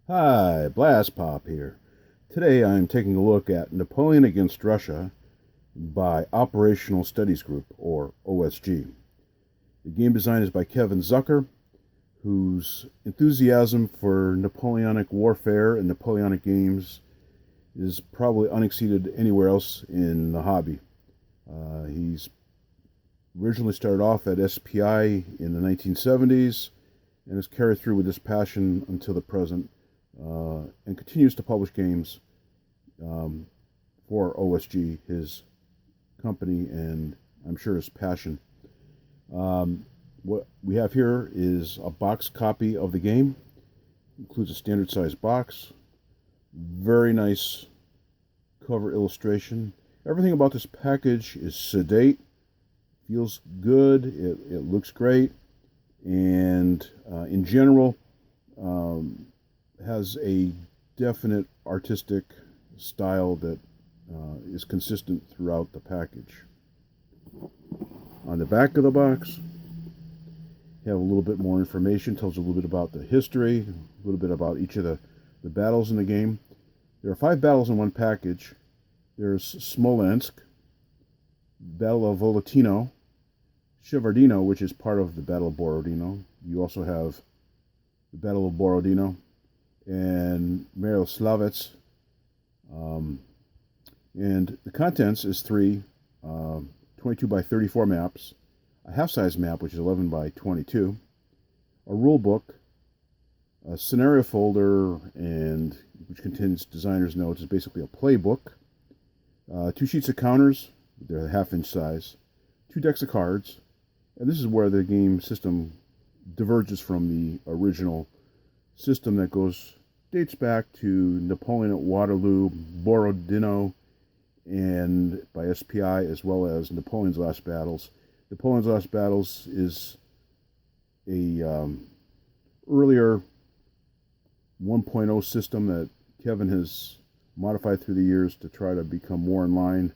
Hi, Blastpop here. Today I'm taking a look at Napoleon Against Russia by Operational Studies Group, or OSG. The game design is by Kevin Zucker, whose enthusiasm for Napoleonic warfare and Napoleonic games is probably unexceeded anywhere else in the hobby. He's originally started off at SPI in the 1970s and has carried through with this passion until the present, and continues to publish games for OSG, his company, and I'm sure his passion. What we have here is a box copy of the game. Includes a standard size box. Very nice cover illustration. Everything about this package is sedate, feels good, it looks great, and in general has a definite artistic style that is consistent throughout the package. On the back of the box, you have a little bit more information, tells you a little bit about the history, a little bit about each of the battles in the game. There are 5 battles in one package. There's Smolensk, Battle of Volotino, Shevardino, which is part of the Battle of Borodino. You also have the Battle of Borodino and Maroslavets. And the contents is 3 22 by 34 maps, a half-size map, which is 11 by 22, a rule book, a scenario folder, and which contains designer's notes, is basically a playbook, 2 sheets of counters, they're half-inch size, 2 decks of cards, and this is where the game system diverges from the original system that dates back to Napoleon at Waterloo, Borodino, and by SPI, as well as Napoleon's Last Battles. Napoleon's Last Battles is a earlier 1.0 system that Kevin has modified through the years to try to become more in line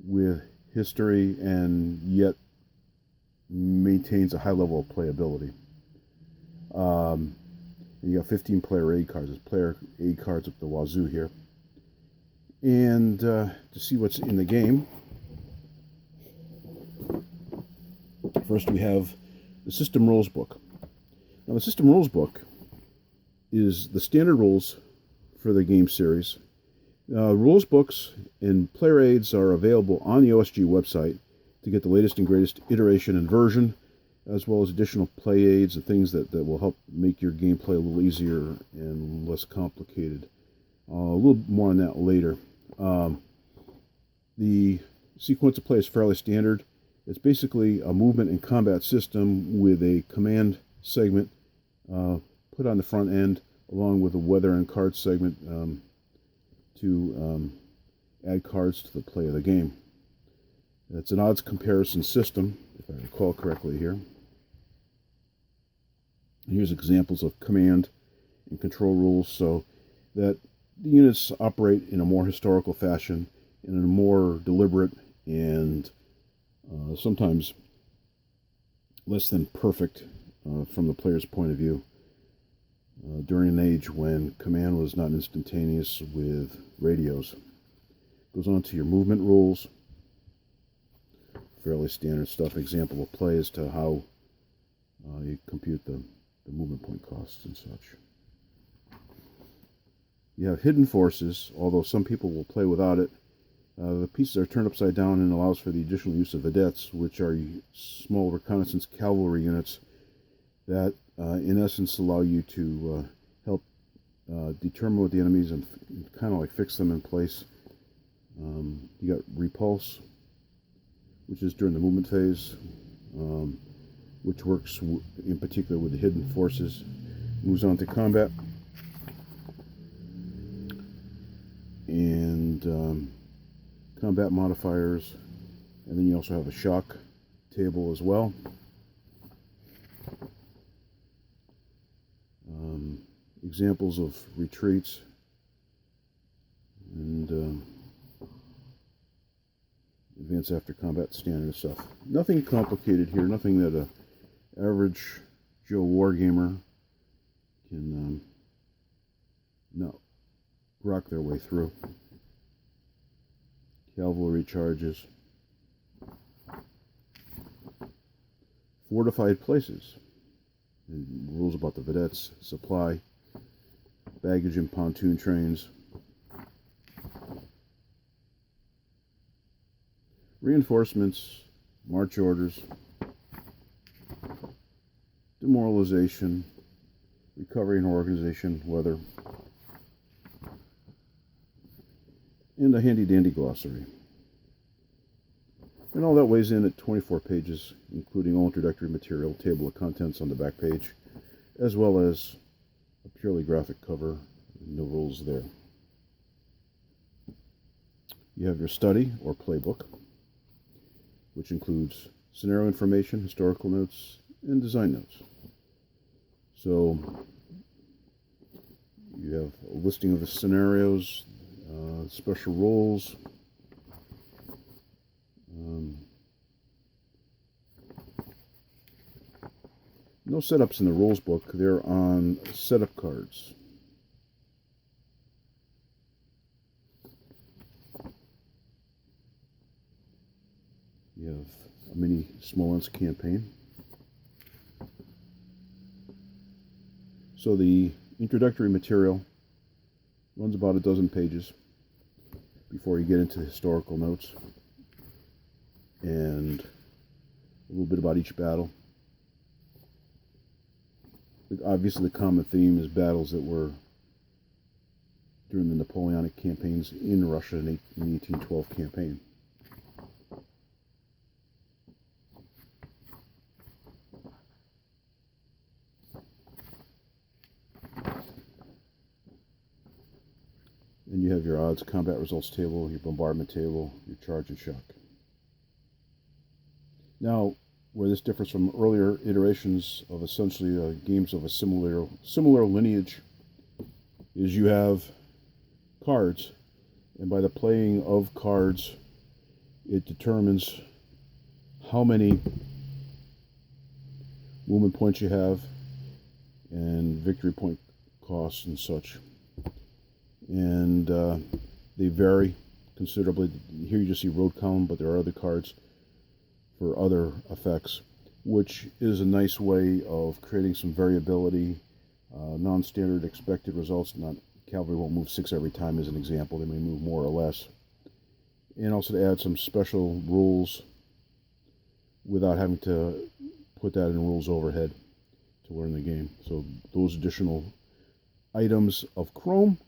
with history and yet maintains a high level of playability. You got 15 player aid cards. There's player aid cards up the wazoo here. And to see what's in the game, first we have the system rules book. Now the system rules book is the standard rules for the game series. Rules books and player aids are available on the OSG website to get the latest and greatest iteration and version, as well as additional play aids and things that will help make your gameplay a little easier and less complicated. A little more on that later. The sequence of play is fairly standard. It's basically a movement and combat system with a command segment put on the front end, along with a weather and card segment to add cards to the play of the game. It's an odds comparison system, if I recall correctly here. And here's examples of command and control rules so that the units operate in a more historical fashion, in a more deliberate and sometimes less than perfect from the player's point of view. During an age when command was not instantaneous with radios. Goes on to your movement rules. Fairly standard stuff. Example of play as to how you compute the movement point costs and such. You have hidden forces, although some people will play without it. The pieces are turned upside down and allows for the additional use of vedettes, which are small reconnaissance cavalry units that in essence allow you to help determine what the enemies and kind of like fix them in place. You got repulse, which is during the movement phase, which works in particular with the hidden forces. Moves on to combat. And combat modifiers. And then you also have a shock table as well. Examples of retreats and advance after combat standard stuff. Nothing complicated here, nothing that a average Joe wargamer can no, rock their way through. Cavalry charges. Fortified places. And rules about the vedettes, supply, baggage and pontoon trains. Reinforcements, march orders, demoralization, recovery and organization, weather, and a handy-dandy glossary. And all that weighs in at 24 pages, including all introductory material, table of contents on the back page, as well as a purely graphic cover, no rules there. You have your study or playbook, which includes scenario information, historical notes, and design notes. So you have a listing of the scenarios, special roles, no setups in the rules book. They're on setup cards. You have a mini Smolensk campaign. So the introductory material runs about a dozen pages before you get into historical notes and a little bit about each battle. Obviously, the common theme is battles that were during the Napoleonic campaigns in Russia in the 1812 campaign. And you have your odds, combat results table, your bombardment table, your charge and shock. Now, where this differs from earlier iterations of essentially games of a similar lineage is you have cards, and by the playing of cards, it determines how many movement points you have and victory point costs and such. And they vary considerably. Here you just see road column, but there are other cards for other effects, which is a nice way of creating some variability. Non-standard expected results. Not cavalry won't move 6 every time as an example. They may move more or less. And also to add some special rules without having to put that in rules overhead to learn the game. So those additional items of Chrome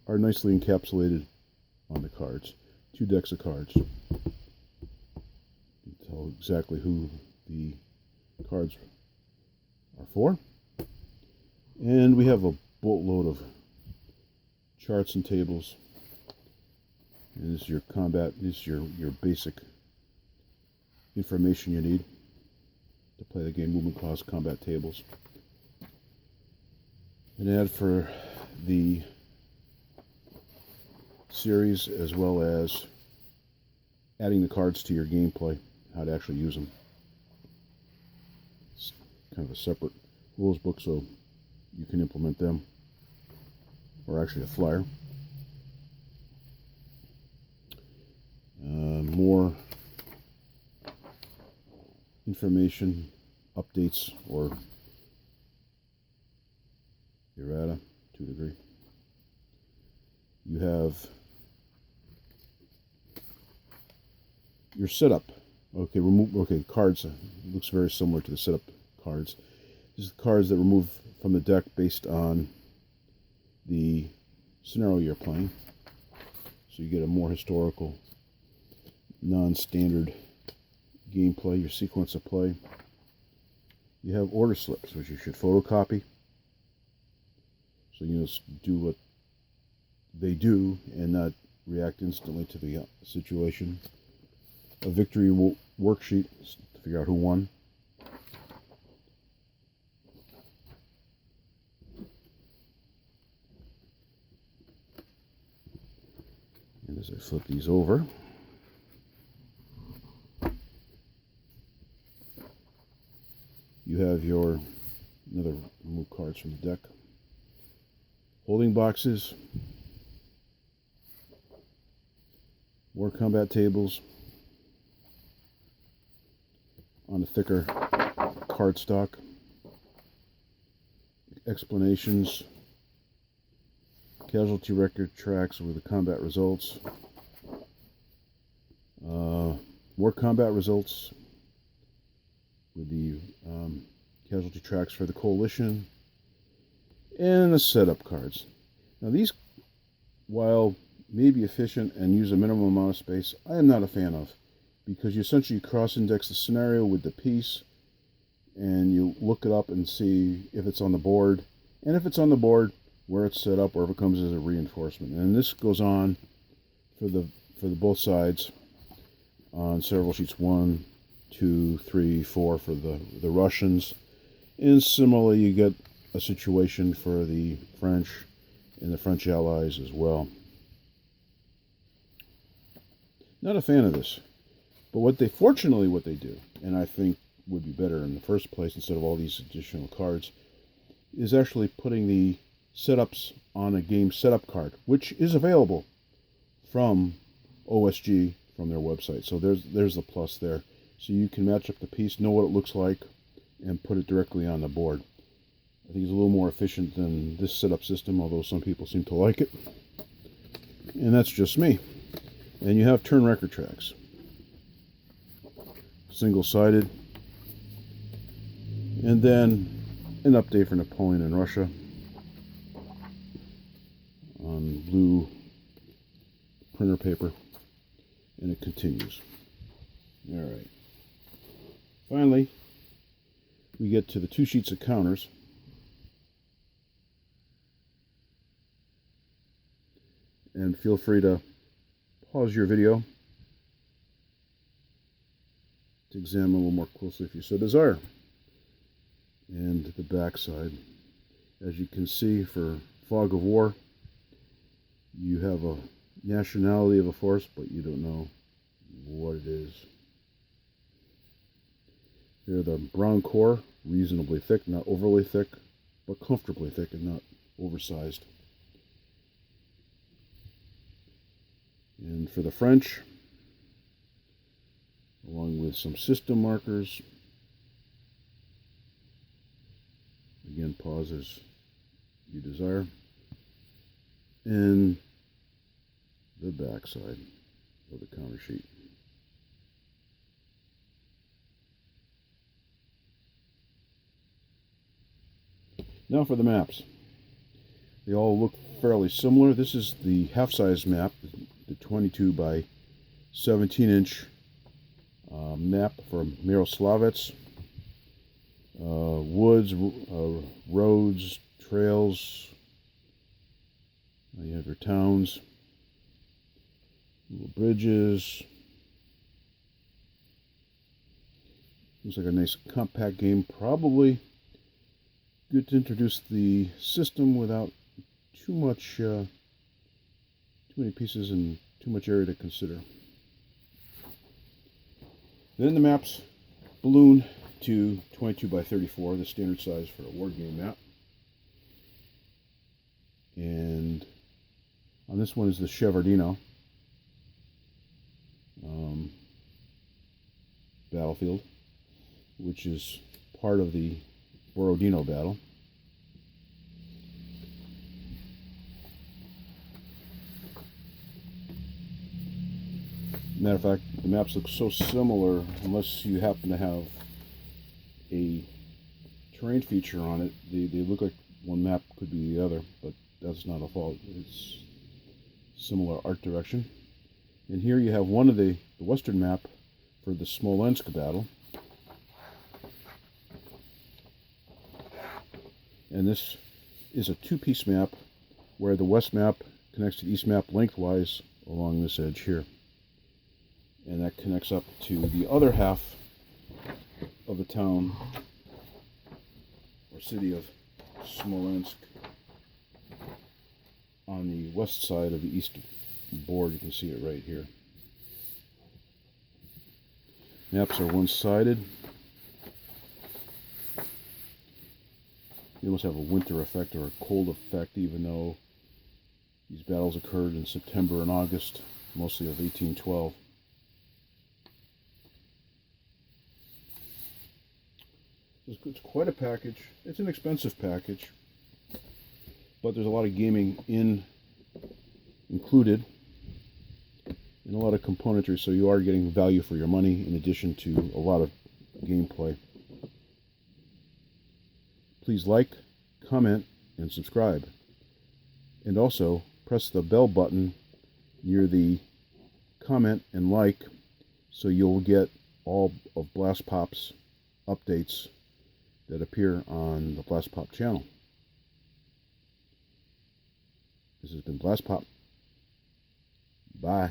are nicely encapsulated on the cards. 2 decks of cards. You can tell exactly who the cards are for. And we have a boatload of charts and tables. And this is your combat, this is your basic information you need to play the game, movement cost, combat tables. An ad for the series, as well as adding the cards to your gameplay, how to actually use them. It's kind of a separate rules book, so you can implement them, or actually a flyer. More information, updates, or errata to a degree. You have your setup. Okay, cards. Looks very similar to the setup cards. These are the cards that remove from the deck based on the scenario you're playing. So you get a more historical, non-standard gameplay, your sequence of play. You have order slips, which you should photocopy. So you just do what they do and not react instantly to the situation. A victory worksheet to figure out who won. And as I flip these over, you have your another remove cards from the deck. holding boxes, war combat tables on a thicker cardstock, explanations, casualty record tracks with the combat results, war combat results with the casualty tracks for the coalition, and the setup cards. Now these, while may be efficient and use a minimum amount of space, I am not a fan of, because you essentially cross-index the scenario with the piece and you look it up and see if it's on the board, and if it's on the board, where it's set up, or if it comes as a reinforcement. And this goes on for the both sides on several sheets, 1, 2, 3, 4 for the Russians, and similarly you get a situation for the French and the French allies as well. Not a fan of this, but fortunately what they do, and I think would be better in the first place instead of all these additional cards, is actually putting the setups on a game setup card, which is available from OSG from their website. So there's the plus there. So you can match up the piece, know what it looks like, and put it directly on the board. I think it's a little more efficient than this setup system, although some people seem to like it. And that's just me. And you have turn record tracks. Single-sided. And then an update for Napoleon and Russia on blue printer paper. And it continues. All right. Finally, we get to the 2 sheets of counters. And feel free to pause your video to examine a little more closely if you so desire. And the back side, as you can see, for Fog of War, you have a nationality of a force, but you don't know what it is. Here, the brown core, reasonably thick, not overly thick, but comfortably thick and not oversized. And for the French, along with some system markers, again, pause as you desire, and the back side of the counter sheet. Now for the maps. They all look fairly similar. This is the half-size map, the 22 by 17 inch map for Miroslavets. Woods, roads, trails. You have your towns, little bridges. Looks like a nice compact game. Probably good to introduce the system without too many pieces and too much area to consider. Then the maps balloon to 22 by 34, the standard size for a war game map. And on this one is the Shevardino battlefield, which is part of the Borodino battle. Matter of fact, the maps look so similar, unless you happen to have a terrain feature on it, they look like one map could be the other, but that's not a fault. It's similar art direction. And here you have one of the western map for the Smolensk battle. And this is a 2-piece map where the west map connects to the east map lengthwise along this edge here. And that connects up to the other half of the town or city of Smolensk on the west side of the east board. You can see it right here. Maps are one-sided. They must have a winter effect or a cold effect, even though these battles occurred in September and August, mostly of 1812. It's quite a package. It's an expensive package, but there's a lot of gaming included, and a lot of componentry, so you are getting value for your money in addition to a lot of gameplay. Please like, comment, and subscribe. And also press the bell button near the comment and like so you'll get all of Blastpop's updates that appear on the Blastpop channel. This has been Blastpop. Bye.